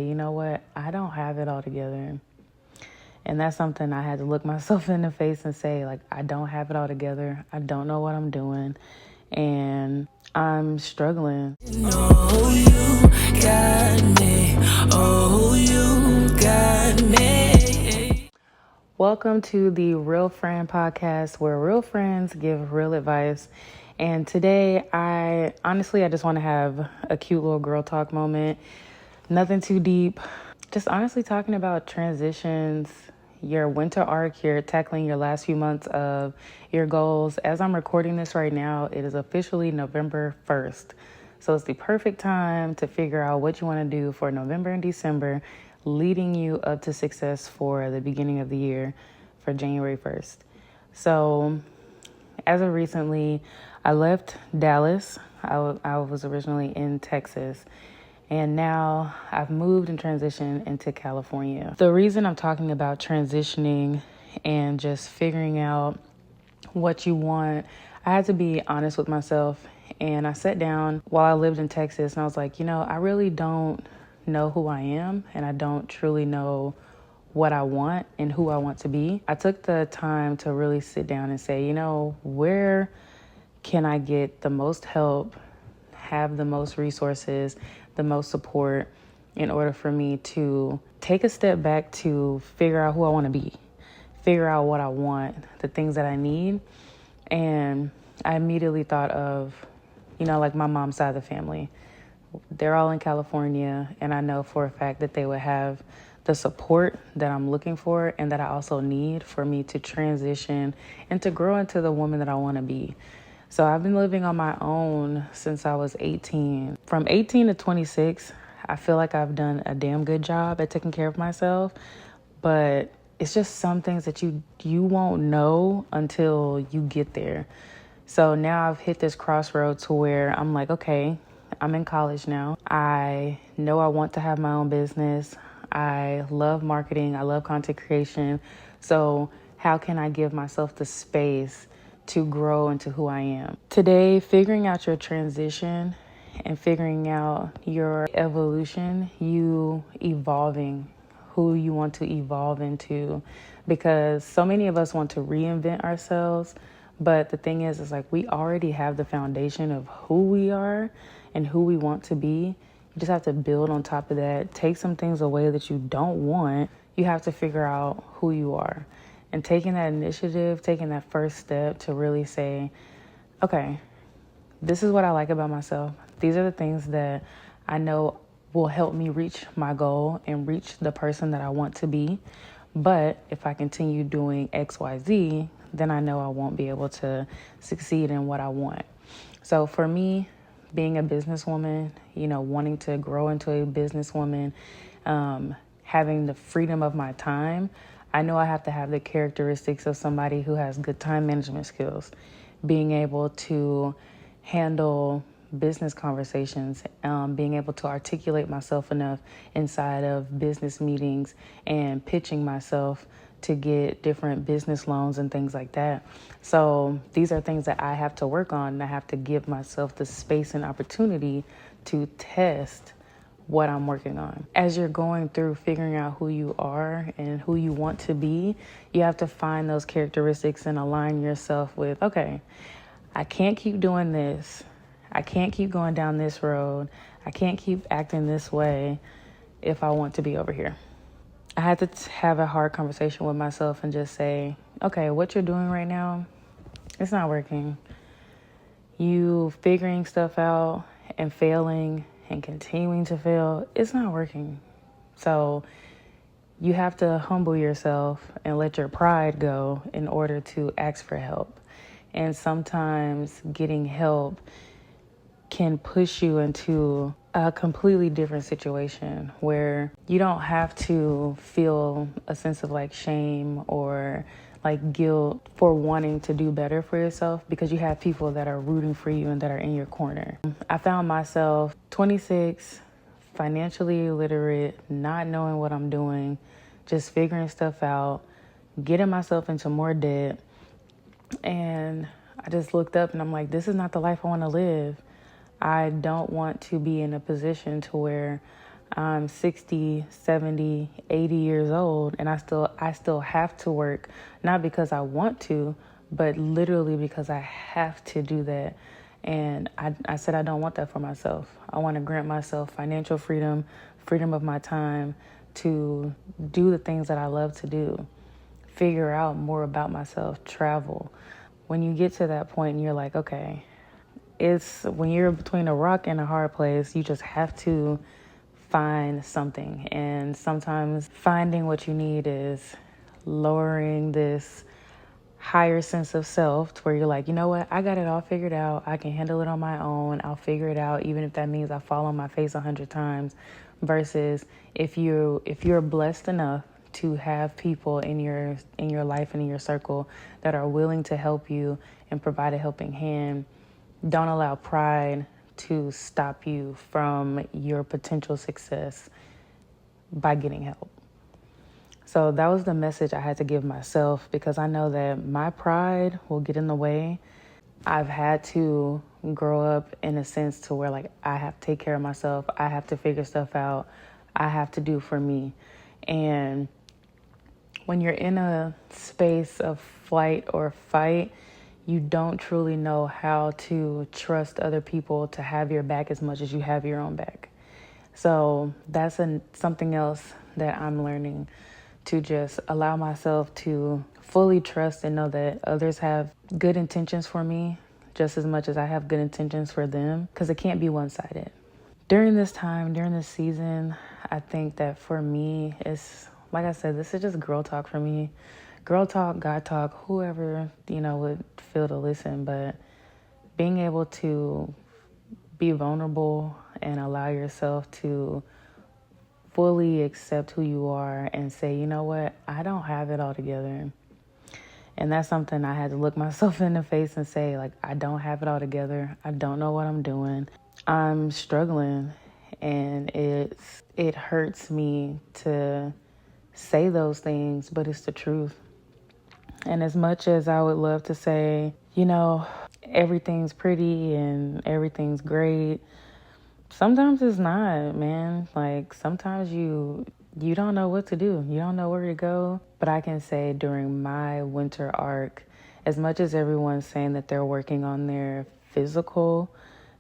You know what? I don't have it all together. And that's something I had to look myself in the face and say, like, I don't have it all together. I don't know what I'm doing. And I'm struggling. Oh, you got me. Oh, you got me. Welcome to the Real Friend Podcast, where real friends give real advice. And today, I just want to have a cute little girl talk moment. Nothing too deep. Just honestly talking about transitions, your winter arc, you're tackling your last few months of your goals. As I'm recording this right now, it is officially November 1st. So it's the perfect time to figure out what you want to do for November and December, leading you up to success for the beginning of the year for January 1st. So as of recently, I left Dallas. I was originally in Texas. And now I've moved and transitioned into California. The reason I'm talking about transitioning and just figuring out what you want, I had to be honest with myself. And I sat down while I lived in Texas and I was like, I really don't know who I am and I don't truly know what I want and who I want to be. I took the time to really sit down and say, where can I get the most help, have the most resources, the most support in order for me to take a step back to figure out who I want to be, figure out what I want, the things that I need. And I immediately thought of, like my mom's side of the family. They're all in California, and I know for a fact that they would have the support that I'm looking for and that I also need for me to transition and to grow into the woman that I want to be. So I've been living on my own since I was 18. From 18 to 26, I feel like I've done a damn good job at taking care of myself, but it's just some things that you won't know until you get there. So now I've hit this crossroad to where I'm like, okay, I'm in college now. I know I want to have my own business. I love marketing. I love content creation. So how can I give myself the space to grow into who I am? Today, figuring out your transition and figuring out your evolution, you evolving who you want to evolve into, because so many of us want to reinvent ourselves. But the thing is like we already have the foundation of who we are and who we want to be. You just have to build on top of that, take some things away that you don't want. You have to figure out who you are. And taking that initiative, taking that first step to really say, okay, this is what I like about myself. These are the things that I know will help me reach my goal and reach the person that I want to be. But if I continue doing X, Y, Z, then I know I won't be able to succeed in what I want. So for me, being a businesswoman, wanting to grow into a businesswoman, having the freedom of my time, I know I have to have the characteristics of somebody who has good time management skills, being able to handle business conversations, being able to articulate myself enough inside of business meetings and pitching myself to get different business loans and things like that. So these are things that I have to work on, and I have to give myself the space and opportunity to test what I'm working on. As you're going through figuring out who you are and who you want to be, you have to find those characteristics and align yourself with, okay, I can't keep doing this. I can't keep going down this road. I can't keep acting this way if I want to be over here. I had to have a hard conversation with myself and just say, okay, what you're doing right now, it's not working. You figuring stuff out and failing and continuing to fail, it's not working. So you have to humble yourself and let your pride go in order to ask for help. And sometimes getting help can push you into a completely different situation where you don't have to feel a sense of like shame or like guilt for wanting to do better for yourself, because you have people that are rooting for you and that are in your corner. I found myself 26, financially illiterate, not knowing what I'm doing, just figuring stuff out, getting myself into more debt. And I just looked up and I'm like, this is not the life I want to live. I don't want to be in a position to where I'm 60, 70, 80 years old, and I still have to work, not because I want to, but literally because I have to do that. And I said I don't want that for myself. I want to grant myself financial freedom, freedom of my time to do the things that I love to do, figure out more about myself, travel. When you get to that point and you're like, okay, it's when you're between a rock and a hard place, you just have to find something. And sometimes finding what you need is lowering this higher sense of self to where you're like, you know what, I got it all figured out. I can handle it on my own. I'll figure it out, even if that means I fall on my face 100 times. Versus if you're blessed enough to have people in your life and in your circle that are willing to help you and provide a helping hand, don't allow pride to stop you from your potential success by getting help. So that was the message I had to give myself, because I know that my pride will get in the way. I've had to grow up in a sense to where like I have to take care of myself. I have to figure stuff out. I have to do for me. And when you're in a space of flight or fight, you don't truly know how to trust other people to have your back as much as you have your own back. So that's something else that I'm learning, to just allow myself to fully trust and know that others have good intentions for me just as much as I have good intentions for them, because it can't be one-sided. During this time, during this season, I think that for me, it's like I said, this is just girl talk for me. Girl talk, God talk, whoever, would feel to listen. But being able to be vulnerable and allow yourself to fully accept who you are and say, you know what, I don't have it all together. And that's something I had to look myself in the face and say, like, I don't have it all together. I don't know what I'm doing. I'm struggling, and it hurts me to say those things, but it's the truth. And as much as I would love to say, everything's pretty and everything's great, sometimes it's not, man. Like, sometimes you don't know what to do. You don't know where to go. But I can say during my winter arc, as much as everyone's saying that they're working on their physical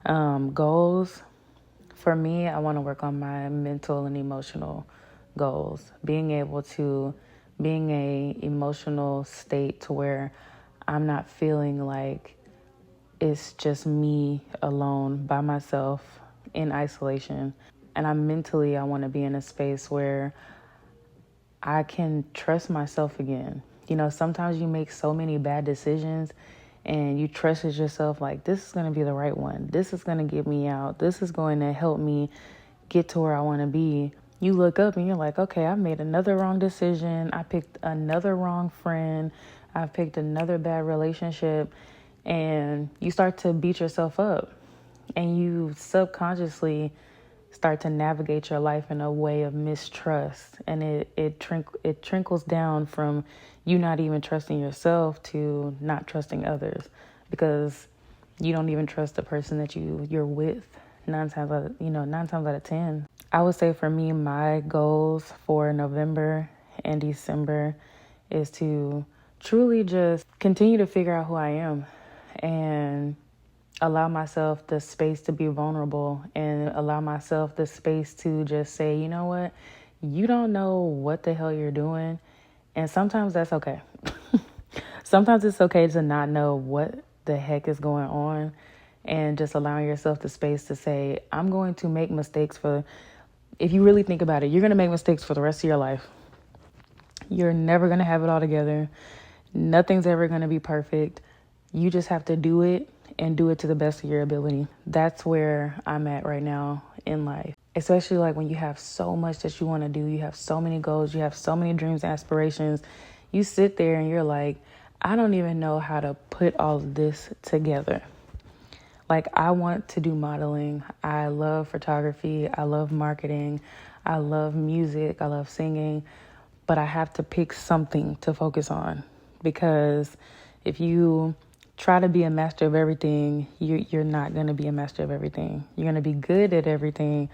goals, for me, I want to work on my mental and emotional goals. Being a emotional state to where I'm not feeling like it's just me alone by myself in isolation. And I want to be in a space where I can trust myself again. Sometimes you make so many bad decisions and you trusted yourself like, this is going to be the right one. This is going to get me out. This is going to help me get to where I want to be. You look up and you're like, okay, I made another wrong decision. I picked another wrong friend. I picked another bad relationship. And you start to beat yourself up. And you subconsciously start to navigate your life in a way of mistrust. And it trickles down from you not even trusting yourself to not trusting others, because you don't even trust the person that you're with nine times out of 10. I would say for me, my goals for November and December is to truly just continue to figure out who I am and allow myself the space to be vulnerable, and allow myself the space to just say, you know what, you don't know what the hell you're doing. And sometimes that's okay. Sometimes it's okay to not know what the heck is going on, and just allowing yourself the space to say, I'm going to make mistakes if you really think about it, you're going to make mistakes for the rest of your life. You're never going to have it all together. Nothing's ever going to be perfect. You just have to do it, and do it to the best of your ability. That's where I'm at right now in life. Especially like when you have so much that you want to do, you have so many goals, you have so many dreams and aspirations. You sit there and you're like, I don't even know how to put all of this together. Like, I want to do modeling. I love photography. I love marketing. I love music. I love singing. But I have to pick something to focus on, because if you try to be a master of everything, you're not going to be a master of everything. You're going to be good at everything,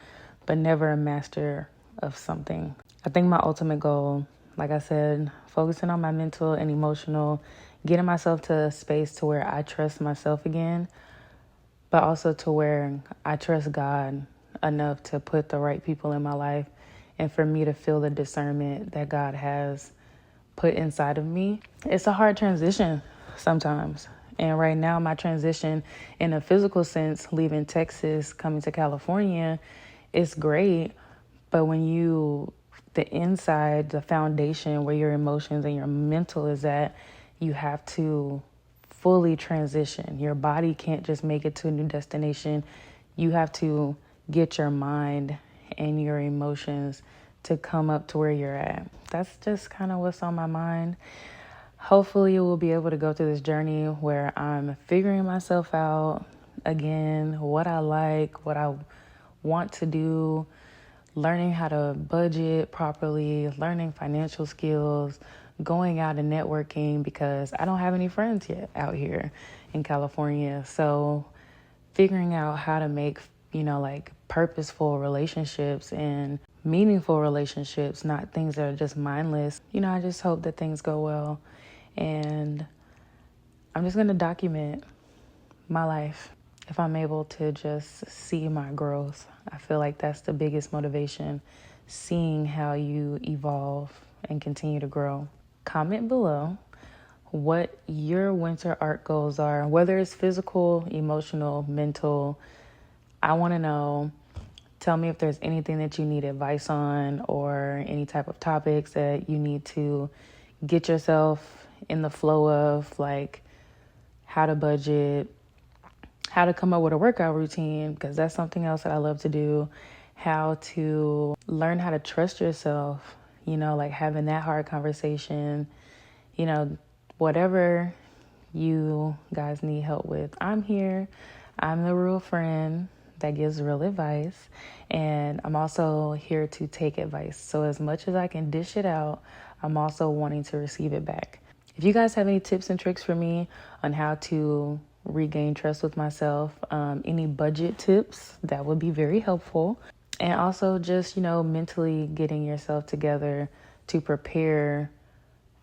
but never a master of something. I think my ultimate goal, like I said, focusing on my mental and emotional, getting myself to a space to where I trust myself again, but also to where I trust God enough to put the right people in my life and for me to feel the discernment that God has put inside of me. It's a hard transition sometimes. And right now, my transition in a physical sense, leaving Texas, coming to California, is great. But when the inside, the foundation where your emotions and your mental is at, you have to fully transition. Your body can't just make it to a new destination. You have to get your mind and your emotions to come up to where you're at. That's just kind of what's on my mind. Hopefully we'll be able to go through this journey where I'm figuring myself out again, what I like, what I want to do, learning how to budget properly, learning financial skills, going out and networking, because I don't have any friends yet out here in California. So figuring out how to make, like purposeful relationships and meaningful relationships, not things that are just mindless. I just hope that things go well. And I'm just going to document my life. If I'm able to just see my growth, I feel like that's the biggest motivation, seeing how you evolve and continue to grow. Comment below what your winter art goals are, whether it's physical, emotional, mental. I want to know. Tell me if there's anything that you need advice on or any type of topics that you need to get yourself in the flow of, like how to budget, how to come up with a workout routine, because that's something else that I love to do, how to learn how to trust yourself, like having that hard conversation, whatever you guys need help with. I'm here. I'm the real friend that gives real advice, and I'm also here to take advice. So as much as I can dish it out, I'm also wanting to receive it back. If you guys have any tips and tricks for me on how to regain trust with myself, any budget tips, that would be very helpful. And also just, mentally getting yourself together to prepare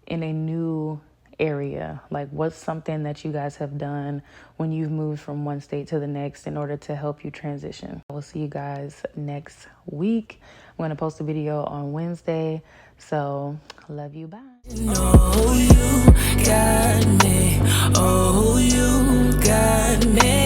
in a new area. Like, what's something that you guys have done when you've moved from one state to the next in order to help you transition? I will see you guys next week. I'm going to post a video on Wednesday. So, love you. Bye. Oh, you got me. Oh, you got me.